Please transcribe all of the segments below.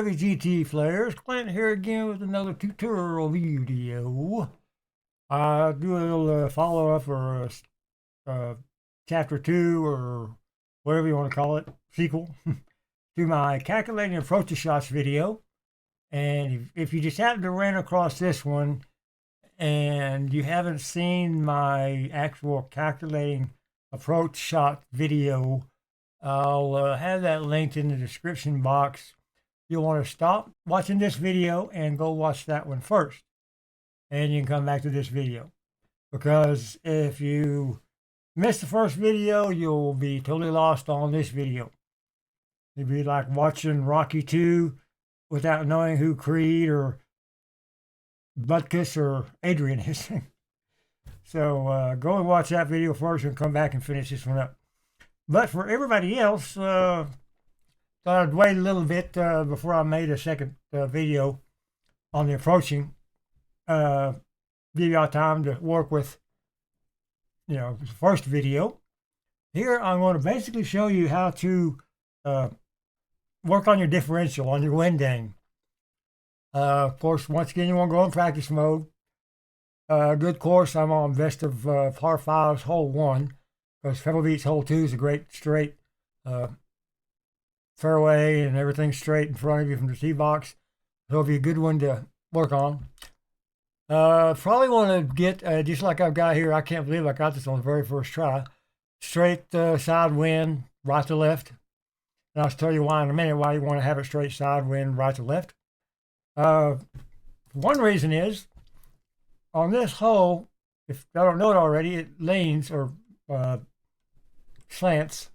heavy GT flares. Clint here again with another tutorial video. I do a little follow-up or chapter 2 or whatever you want to call it, sequel, to my calculating approach to shots video. And if you just happen to run across this one and you haven't seen my actual calculating approach shot video, I'll have that linked in the description box. You'll want to stop watching this video and go watch that one first. And you can come back to this video. Because if you miss the first video, you'll be totally lost on this video. It'd be like watching Rocky 2 without knowing who Creed or Butkus or Adrian is. So go and watch that video first and come back and finish this one up. But for everybody else, thought I'd wait a little bit before I made a second video on the approaching. Give y'all time to work with, the first video. Here I'm going to basically show you how to work on your differential, on your wind aim. Of course, once again, you want to go in practice mode. Good course, I'm on best of par 5's hole 1. Because Pebble Beach hole 2 is a great straight fairway and everything's straight in front of you from the tee box. So it'll be a good one to work on. Probably want to get, just like I've got here, I can't believe I got this on the very first try, straight side wind, right to left. And I'll tell you why in a minute, why you want to have it straight side wind, right to left. One reason is, on this hole, if I don't know it already, it leans or slants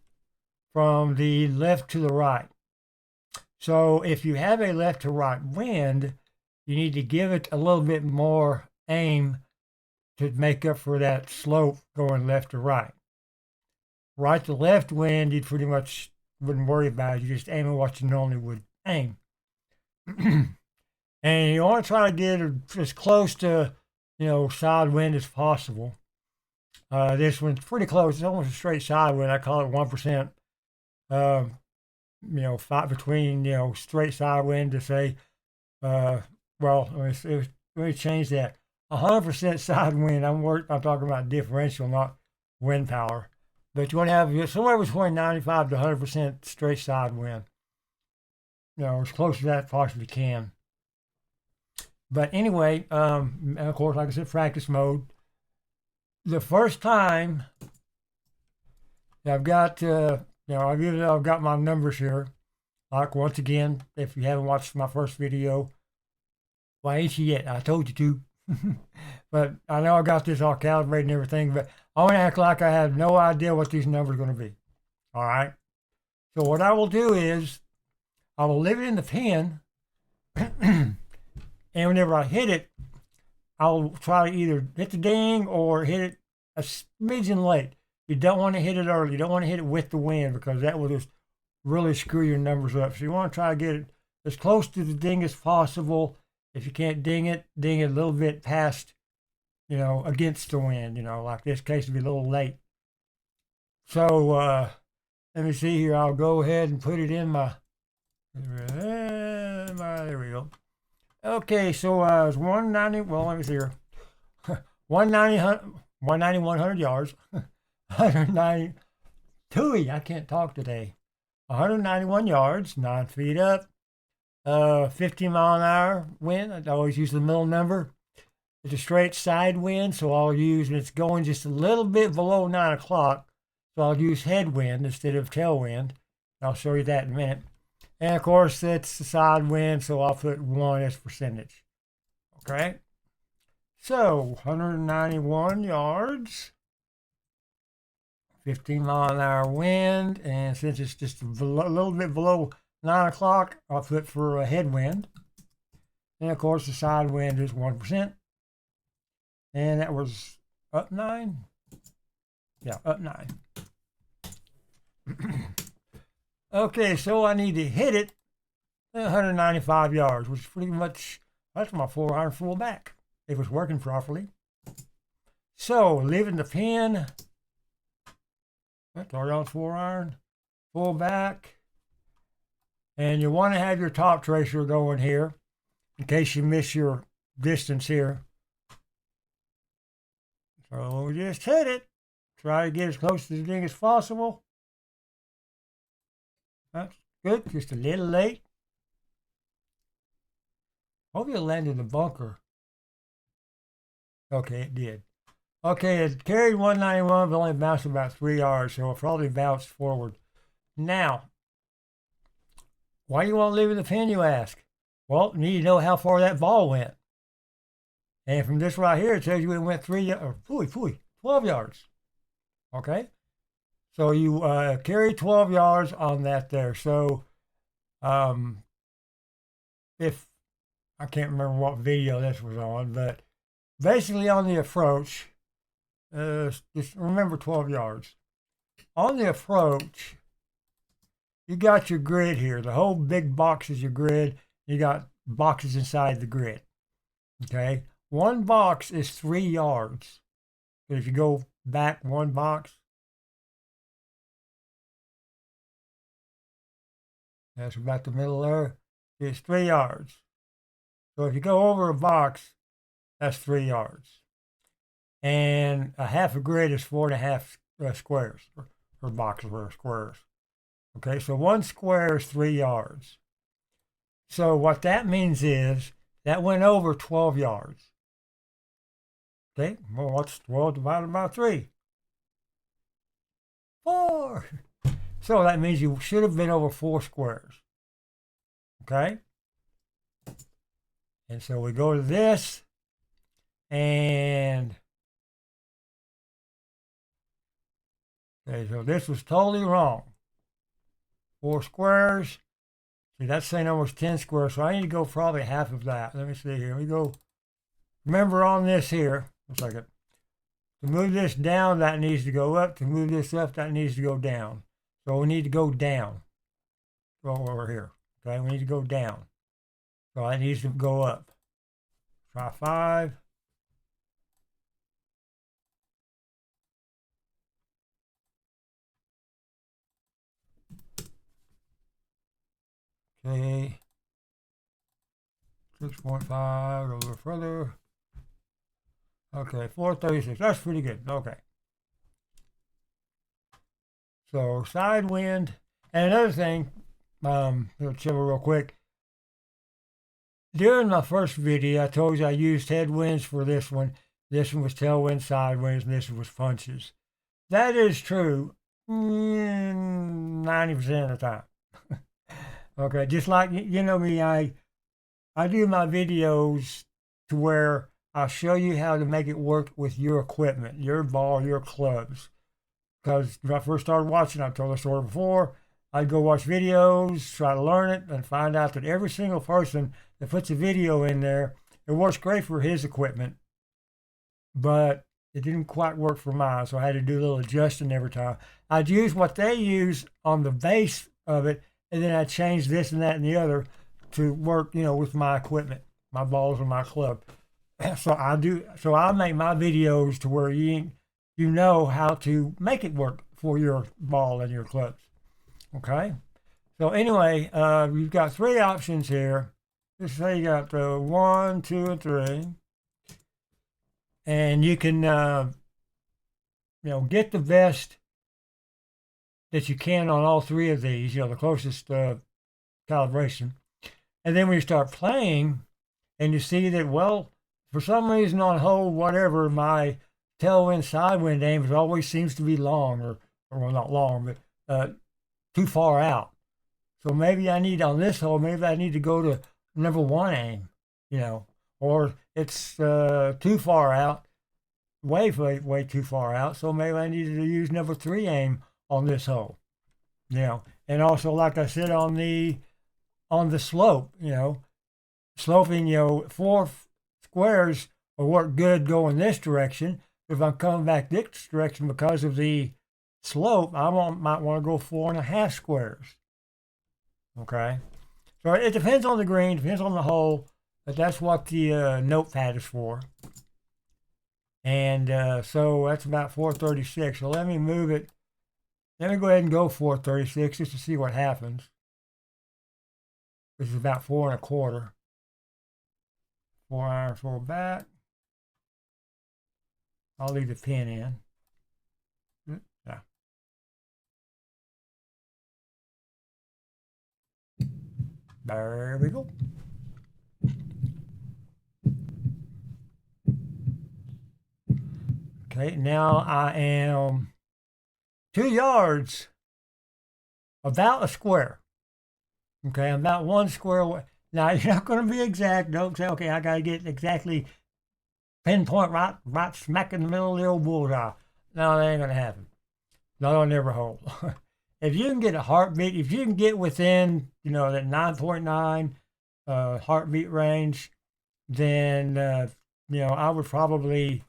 from the left to the right. So if you have a left to right wind, you need to give it a little bit more aim to make up for that slope going left to right. Right to left wind, you pretty much wouldn't worry about it. You just aim at what you normally would aim. And you want to try to get as close to, side wind as possible. This one's pretty close. It's almost a straight side wind. I call it 1%. Fight between, straight side wind to say, well, let me change that. 100% side wind. I'm talking about differential, not wind power. But you want to have somewhere between 95 to 100% straight side wind. As close as that possibly can. But anyway, and of course, like I said, practice mode. The first time I've got, I've got my numbers here. Like, once again, if you haven't watched my first video, why ain't you yet? I told you to. But I know I got this all calibrated and everything, but I want to act like I have no idea what these numbers are going to be. All right? So what I will do is, I will leave it in the pen, and whenever I hit it, I'll try to either hit the ding or hit it a smidgen late. You don't want to hit it early. You don't want to hit it with the wind because that will just really screw your numbers up. So you want to try to get it as close to the ding as possible. If you can't ding it a little bit past, against the wind. Like this case would be a little late. So let me see here. I'll go ahead and put it in my, there we go. Okay, so it's 190, well, let me see here. 190 yards. 190, tooey, I can't talk today. 191 yards, 9 feet up. 15 mile an hour wind. I always use the middle number. It's a straight side wind, so I'll use, and it's going just a little bit below 9 o'clock, so I'll use headwind instead of tailwind. I'll show you that in a minute. And of course, that's the side wind, so I'll put 1 as percentage. Okay? So, 191 yards, 15 mile an hour wind, and since it's just a little bit below 9 o'clock, I'll put for a headwind. And of course, the side wind is 1%. And that was up 9. Yeah, up 9. Okay, so I need to hit it 195 yards, which is pretty much, that's my 4-iron full back, if it's working properly. So, leaving the pin, that's already on 4-iron, full back, And you want to have your top tracer going here in case you miss your distance here. So we just hit it. Try to get as close to the thing as possible. That's good, just a little late. Hope you landed in the bunker. Okay, it did. Okay, it carried 191, but only bounced about 3 yards, so it probably bounced forward. Now, why do you want to leave the pin, you ask? Well, you need to know how far that ball went. And from this right here, it tells you it went 12 yards. Okay? So you carry 12 yards on that there. So if, I can't remember what video this was on, but basically on the approach, just remember 12 yards. On the approach, you got your grid here. The whole big box is your grid. You got boxes inside the grid. Okay? One box is 3 yards. So if you go back one box, that's about the middle there. It's 3 yards. So if you go over a box, that's 3 yards. And a half a grid is 4.5 squares, or boxes or squares. Okay, so one square is 3 yards. So what that means is that went over 12 yards. Okay, well, what's 12 divided by 3? 4. So that means you should have been over 4 squares. Okay? And so we go to this, and okay, so this was totally wrong. 4 squares. See, that's saying almost 10 squares, so I need to go probably half of that. Let me see here. We go. Remember on this here, one second. To move this down, that needs to go up. To move this up, that needs to go down. So we need to go down. Go over here. Okay, we need to go down. So that needs to go up. Try 5. Okay. 6.5, go a little further. Okay, 436. That's pretty good. Okay. So side wind. And another thing, chill real quick. During my first video, I told you I used headwinds for this one. This one was tailwind, sideways, and this one was punches. That is true 90% of the time. Okay, just like, you know me, I do my videos to where I'll show you how to make it work with your equipment, your ball, your clubs. Because when I first started watching, I've told the story before, I'd go watch videos, try to learn it, and find out that every single person that puts a video in there, it works great for his equipment, but it didn't quite work for mine, so I had to do a little adjusting every time. I'd use what they use on the base of it, and then I'd change this and that and the other to work, you know, with my equipment, my balls and my club. So I make my videos to where you know how to make it work for your ball and your clubs. Okay. So anyway, you've got 3 options here. Let's say you got 1, 2, and 3, and you can get the best that you can on all 3 of these. You know, the closest calibration. And then when you start playing, and you see that, well, for some reason on hole whatever, my tailwind sidewind aim always seems to be long, or well, not long, but too far out. So maybe I need on this hole, maybe I need to go to number 1 aim, you know, or it's too far out, way too far out. So maybe I need to use number 3 aim on this hole, you know. And also, like I said, on the slope, you know, sloping, 4 squares will work good going this direction. If I'm coming back this direction because of the slope, I might want to go 4.5 squares. Okay, so it depends on the green, depends on the hole, but that's what the notepad is for. And so that's about 436. So let me move it. Let me go ahead and go 436 just to see what happens. which is about 4 1/4. 4 iron, 4 back. I'll leave the pin in. Yeah. There we go. Okay, now I am 2 yards, about a square. Okay, I'm about 1 square away. Now, you're not going to be exact. Don't say, okay, I got to get exactly pinpoint right smack in the middle of the old bullseye. No, that ain't going to happen. That'll never hold. If you can get a heartbeat, if you can get within, that 9.9 heartbeat range, then, I would probably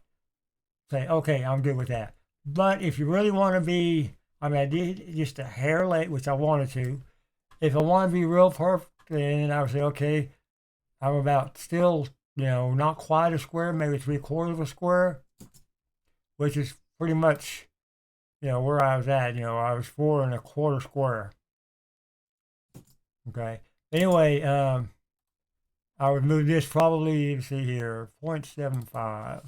say, okay, I'm good with that. But if you really want to be, I did just a hair late, which I wanted to. If I want to be real perfect, then I would say, okay, I'm about still, not quite a square, maybe 3/4 of a square, which is pretty much, where I was at. I was 4 1/4 square. Okay. Anyway, I would move this probably, let's see here, 0.75,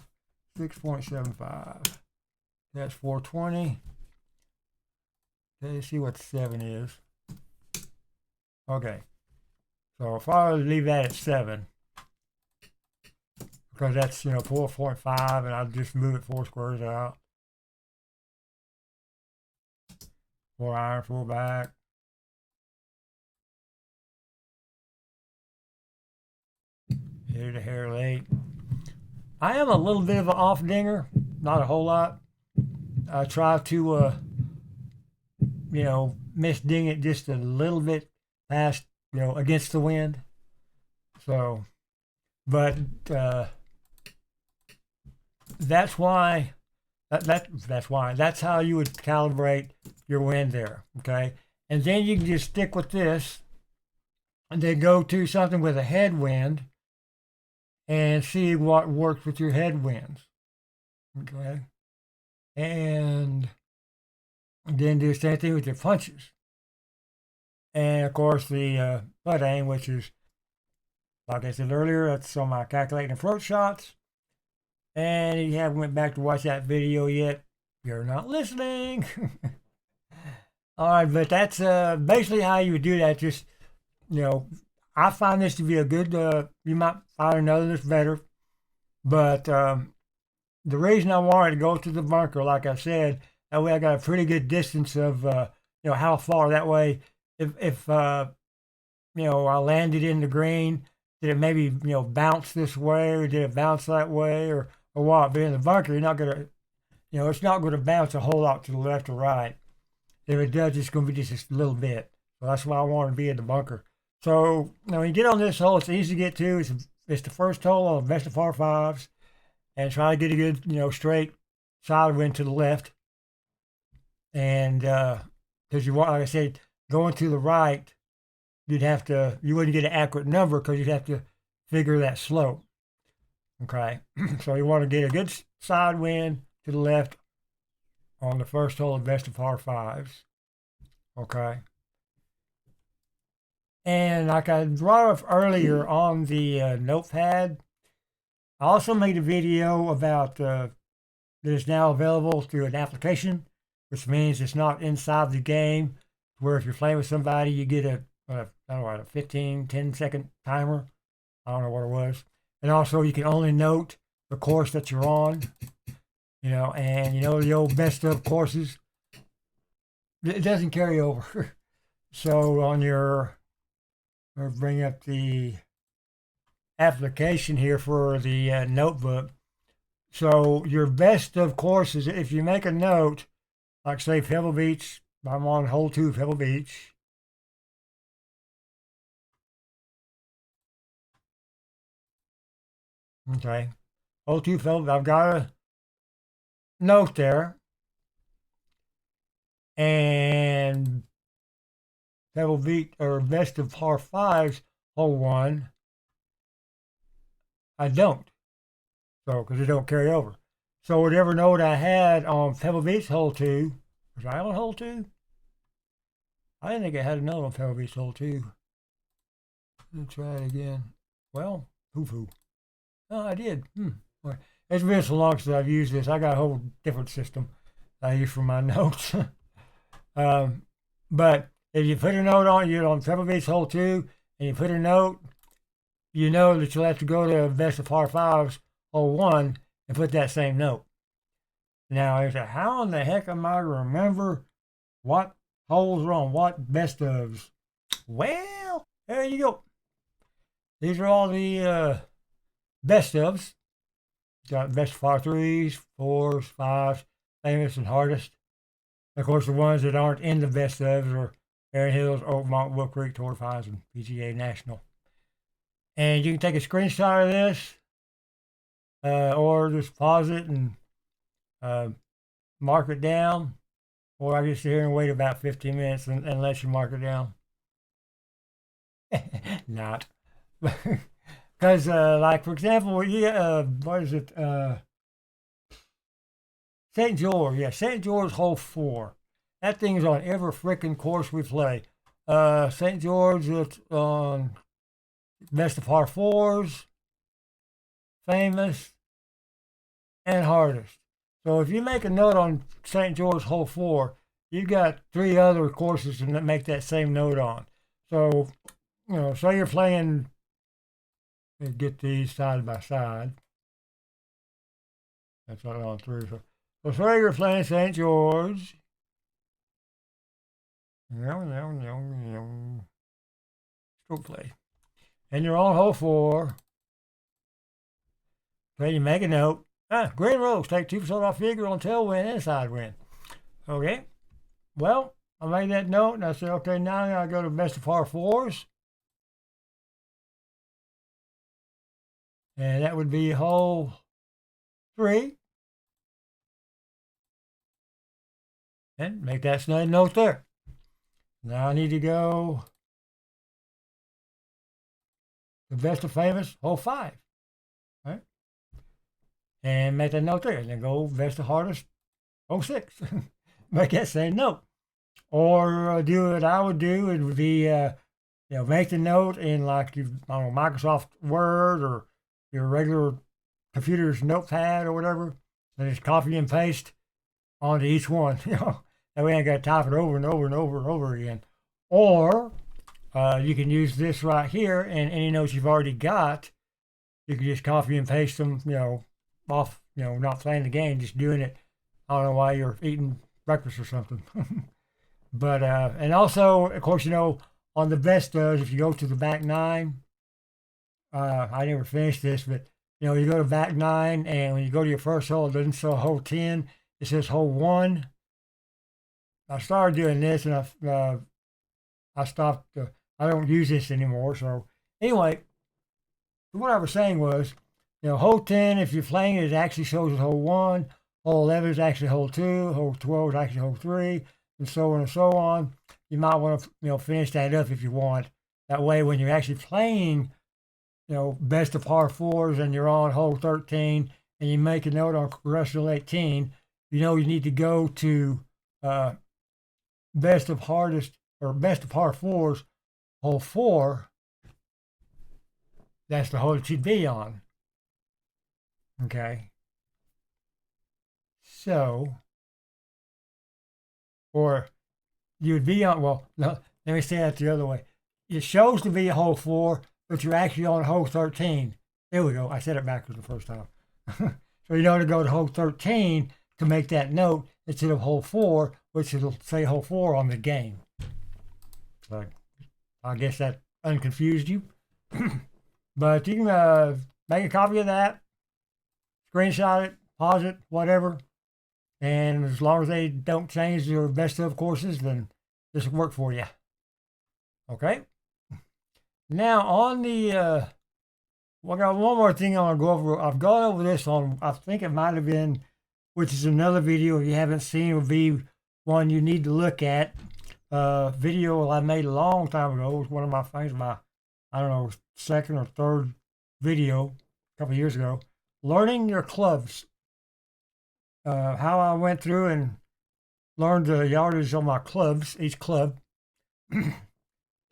6.75. That's 420. Let's see what 7 is. Okay. So if I would leave that at 7, because that's, 4.5, and I'll just move it 4 squares out. 4 iron, 4 back. Hit a hair late. I am a little bit of an off dinger, not a whole lot. I try to, miss ding it just a little bit past, against the wind. So, but that's why. That's how you would calibrate your wind there. Okay, and then you can just stick with this, and then go to something with a headwind, and see what works with your headwinds. Okay, and then do the same thing with your punches. And of course the butt aim, which is, like I said earlier, that's on my calculating approach shots. And if you haven't went back to watch that video yet, you're not listening. All right, but that's basically how you would do that. Just, I find this to be a good, you might find another that's better. But the reason I wanted to go to the bunker, like I said, that way I got a pretty good distance of, how far. That way, if I landed in the green, did it maybe, bounce this way, or did it bounce that way, or what? But in the bunker, you're not going to, it's not going to bounce a whole lot to the left or right. If it does, it's going to be just a little bit. So that's why I want to be in the bunker. So, when you get on this hole, it's easy to get to. It's the first hole on the best of par 5s. And try to get a good, straight side wind to the left. And, because you want, like I said, going to the right, you wouldn't get an accurate number because you'd have to figure that slope. Okay. So you want to get a good side wind to the left on the first hole of best of par 5s. Okay. And like I brought up earlier on the notepad, I also made a video about that is now available through an application, which means it's not inside the game, where if you're playing with somebody, you get a 15, 10-second timer. I don't know what it was. And also you can only note the course that you're on, and the old best of courses, it doesn't carry over. So on I'll bring up the application here for the notebook. So your best of courses, if you make a note, like say Pebble Beach, I'm on hole 2, Pebble Beach. Okay, hole 2, Pebble, I've got a note there. And Pebble Beach, or best of par 5s, hole 1, I don't. So, because it don't carry over. So whatever note I had on Pebble Beach hole 2, was I on hole 2? I didn't think I had a note on Pebble Beach hole 2. Let's try it again. Well, hoo-hoo. Oh, I did. Well, it's been so long since I've used this. I got a whole different system I use for my notes. But if you put a note on, you're on treble beats hole 2, and you put a note, you know that you'll have to go to best of par 5s hole 1 and put that same note. Now, I said, how in the heck am I to remember what holes are on what best ofs? Well, there you go. These are all the best ofs. Got best of par 3s, 4s, 5s, famous and hardest. Of course, the ones that aren't in the best ofs are Erin Hills, Oakmont, Wolf Creek, Tour 5s, and PGA National. And you can take a screenshot of this, or just pause it and mark it down, or I just sit here and wait about 15 minutes and let you mark it down. Not. Because, like, for example, what is it? St. George. Yeah, St. George hole 4. That thing is on every frickin' course we play. St. George, it's on best of par 4s, famous, and hardest. So if you make a note on St. George hole 4, you've got 3 other courses to make that same note on. So, you know, say you're playing, get these side by side. That's not on 3. So say you're playing St. George. Stroke play. And you're on hole 4. Okay, you make a note. Green rose, take 2% off figure on tailwind and side wind. Okay. Well, I made that note and I said, okay, now I gotta go to best of par 4s. And that would be hole 3. And make that snug note there. Now I need to go to best of famous hole 5. Right? And make that note there. And then go best of hardest hole 6. Make that same note. Or do what I would do. It would be, make the note in like Microsoft Word or your regular computer's notepad or whatever, and just copy and paste onto each one. That way I ain't got to type it over and over and over and over again. Or you can use this right here, and any notes you've already got, you can just copy and paste them, off, not playing the game, just doing it. I don't know why you're eating breakfast or something. But, and also, of course, on the best ofs, if you go to the back 9, I never finished this, but, you go to back 9, and when you go to your first hole, it doesn't show hole 10, it says hole 1. I started doing this, and I stopped. I don't use this anymore. So anyway, what I was saying was, hole 10, if you're playing it, it actually shows as hole 1. Hole 11 is actually hole 2. Hole 12 is actually hole 3, and so on and so on. You might want to, finish that up if you want. That way, when you're actually playing, best of par 4s, and you're on hole 13, and you make a note on congressional 18, you need to go to best of hardest or best of par 4s, hole 4. That's the hole that you'd be on. Okay. So, or you'd be on, well, no, let me say that the other way. It shows to be a hole 4, but you're actually on hole 13. There we go. I said it backwards the first time. So you know to go to hole 13 to make that note instead of hole 4, which will say hole 4 on the game. So I guess that unconfused you. But you can make a copy of that, screenshot it, pause it, whatever. And as long as they don't change their best of courses, then this will work for you. Okay. Now on the, well, I got one more thing I want to go over. I've gone over this on, I think it might have been, which is another video if you haven't seen, it would be one you need to look at. Video I made a long time ago. It was one of my things, I don't know, second or third video a couple of years ago. Learning your clubs. How I went through and learned the yardage on my clubs, each club.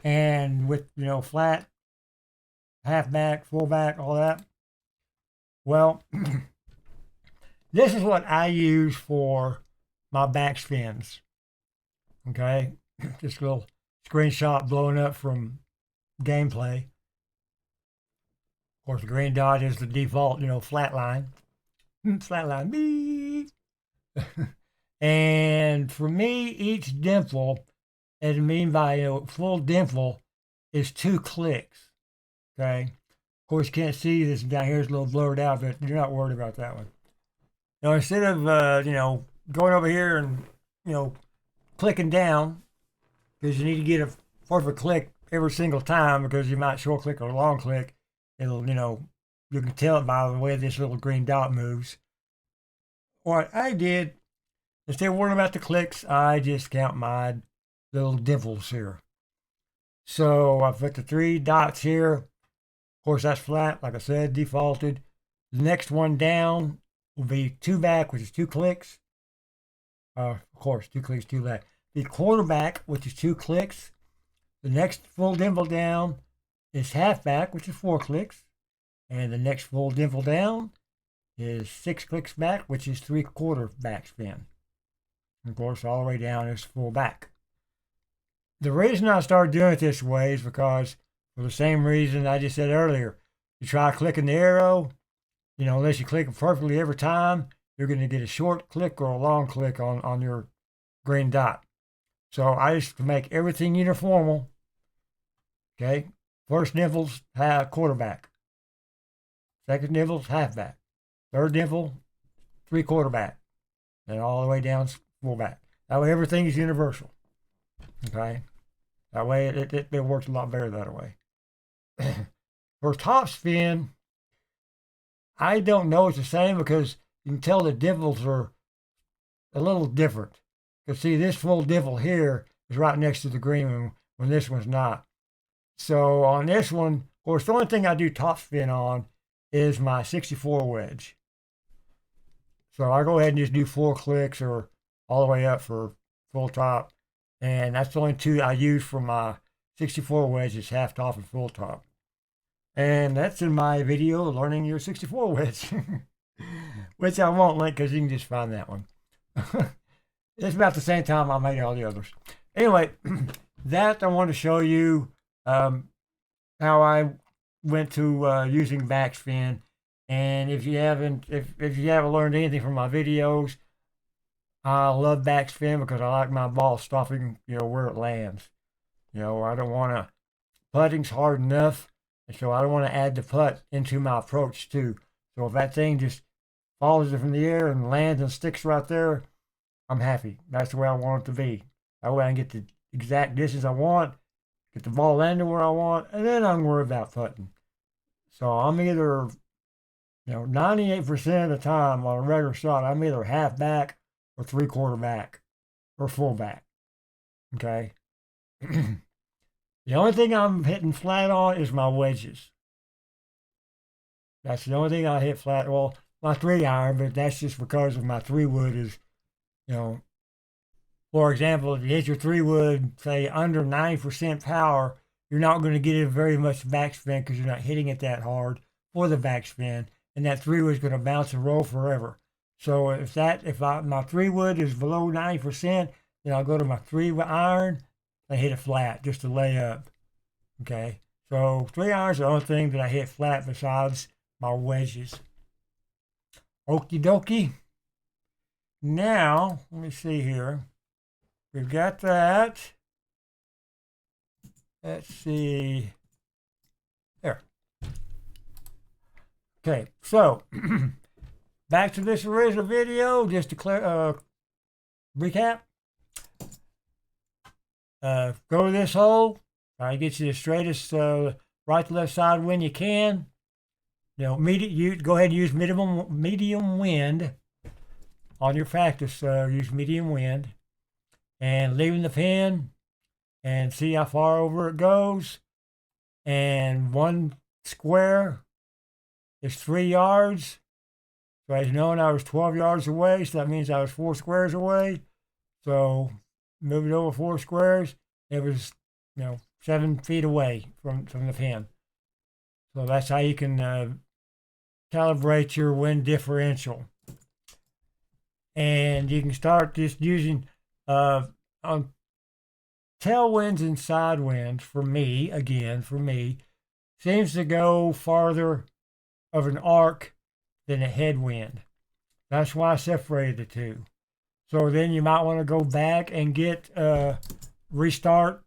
And with, flat, half back, full back, all that. Well, this is what I use for my backspins. Okay, just a little screenshot blowing up from gameplay. Of course, the green dot is the default, flat line. Flat line, beep. And for me, each dimple, as I mean by full dimple, is 2 clicks. Okay. Of course, you can't see this down here; it's a little blurred out, but you're not worried about that one. Now, instead of going over here and clicking down, because you need to get a perfect click every single time, because you might short click or long click, it'll you can tell it by the way this little green dot moves. What I did, instead of worrying about the clicks, I just count my little dimples here. So I put the 3 dots here. Of course, that's flat, like I said, defaulted. The next one down will be 2 back, which is 2 clicks. Of course, 2 clicks, 2 back. The quarter back, which is 2 clicks. The next full dimple down is half back, which is 4 clicks. And the next full dimple down is 6 clicks back, which is 3/4 backspin. Of course, all the way down is full back. The reason I started doing it this way is because, for the same reason I just said earlier, you try clicking the arrow, unless you click it perfectly every time, you're going to get a short click or a long click on your green dot. So I used to make everything uniformal. Okay, first dimple's quarter back. Second dimple's half back. Third dimple, 3/4 back. And all the way down full back. That way everything is universal. Okay? That way it works a lot better that way. For top spin, I don't know it's the same because you can tell the dimples are a little different. Because see, this full dimple here is right next to the green one when this one's not. So on this one, of course, the only thing I do top spin on is my 64 wedge. So I go ahead and just do 4 clicks or all the way up for full top. And that's the only 2 I use for my 64 wedge is half top and full top. And that's in my video, Learning Your 64 Wedge, which I won't link because you can just find that one. It's about the same time I made all the others. Anyway, that I want to show you how I went to using backspin. And if you haven't learned anything from my videos, I love backspin because I like my ball stopping, where it lands. I don't want to, putting's hard enough, and so I don't want to add the putt into my approach too. So if that thing just falls from the air and lands and sticks right there, I'm happy. That's the way I want it to be. That way I can get the exact distance I want, get the ball landing where I want, and then I can worry about putting. So I'm either, 98% of the time on a regular shot, I'm either half back or 3/4 back or full back. Okay. The only thing I'm hitting flat on is my wedges. That's the only thing I hit flat. Well, my 3-iron, but that's just because of my 3-wood is, for example, if you hit your 3-wood, say under 90% power, you're not going to get it very much backspin because you're not hitting it that hard for the backspin, and that 3-wood is going to bounce and roll forever. So if my 3-wood is below 90%, then I'll go to my 3-iron and hit it flat just to lay up. Okay, so 3-irons are the only thing that I hit flat besides my wedges. Okie dokie. Now, let me see here. We've got that. Let's see. There. Okay, so back to this original video, just to recap. Go to this hole. Try to get you the straightest right to left side wind you can. Go ahead and use medium wind on your practice. Use medium wind, and leaving the pin, and see how far over it goes. And 1 square is 3 yards. So as you know, I was 12 yards away, so that means I was 4 squares away. So move it over 4 squares. It was 7 feet away from the pin. So that's how you can calibrate your wind differential. And you can start just using on tailwinds and side winds. For me, seems to go farther of an arc than a headwind. That's why I separated the two. So then you might want to go back and get restart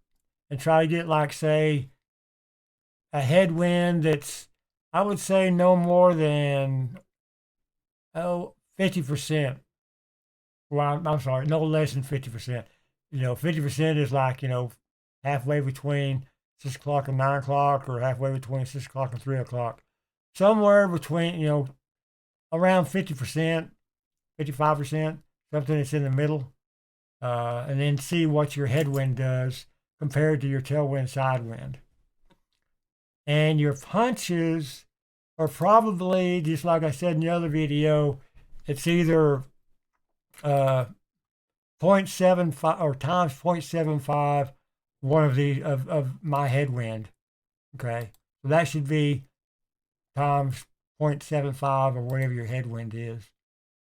and try to get, like, say, a headwind that's, I would say, no more than 50%. Well, I'm sorry, no less than 50%. 50% is like, halfway between 6 o'clock and 9 o'clock, or halfway between 6 o'clock and 3 o'clock. Somewhere between, around 50%, 55%, something that's in the middle. And then see what your headwind does compared to your tailwind side wind. And your punches are probably, just like I said in the other video, it's either 0.75 or times 0.75 one of the of my headwind. Okay, so that should be times 0.75 or whatever your headwind is,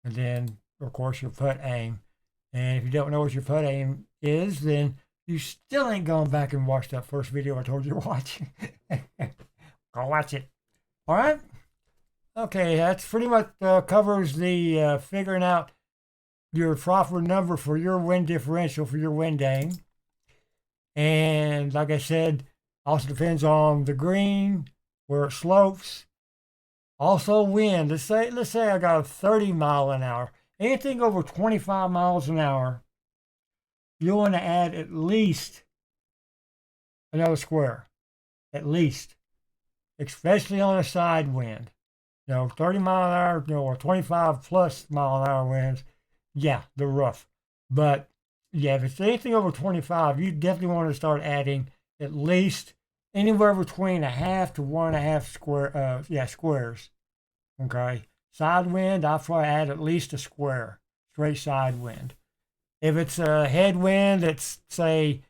and then of course your putt aim. And if you don't know what your putt aim is, then you still ain't going back and watch that first video I told you to watch. Go watch it. All right. Okay, that's pretty much covers the figuring out your proper number for your wind differential for your wind aim. And like I said, also depends on the green, where it slopes. Also wind. Let's say I got a 30 mile an hour. Anything over 25 miles an hour, you want to add at least another square. At least. Especially on a side wind. 30 mile an hour, or 25 plus mile an hour winds, yeah, they're rough. But yeah, if it's anything over 25, you definitely want to start adding at least anywhere between a half to 1.5 squares. Okay. Side wind, I'll probably add at least a square, straight side wind. If it's a headwind that's, say,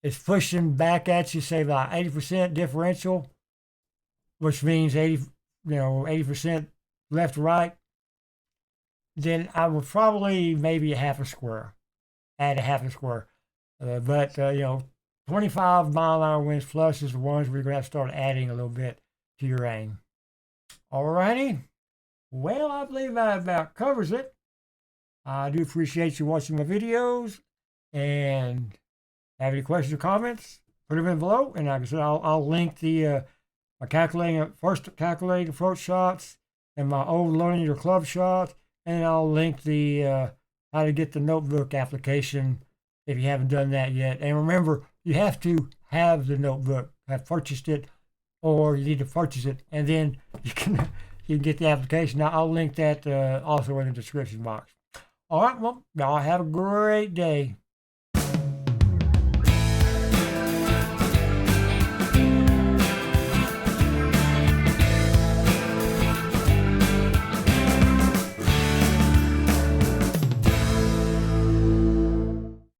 it's pushing back at you, say, about 80% differential, which means 80% left to right, then I would probably maybe add a square. But 25 mile an hour winds plus is the ones where you're going to have to start adding a little bit to your aim. Alrighty. Well, I believe that about covers it. I do appreciate you watching my videos, and have any questions or comments, put them in below. And like I said, I'll link the my calculating approach shots and my old learning your club shots, and I'll link the how to get the notebook application if you haven't done that yet. And remember, you have to have the notebook, have purchased it, or you need to purchase it, and then you can get the application. Now, I'll link that also in the description box. All right, well, y'all have a great day.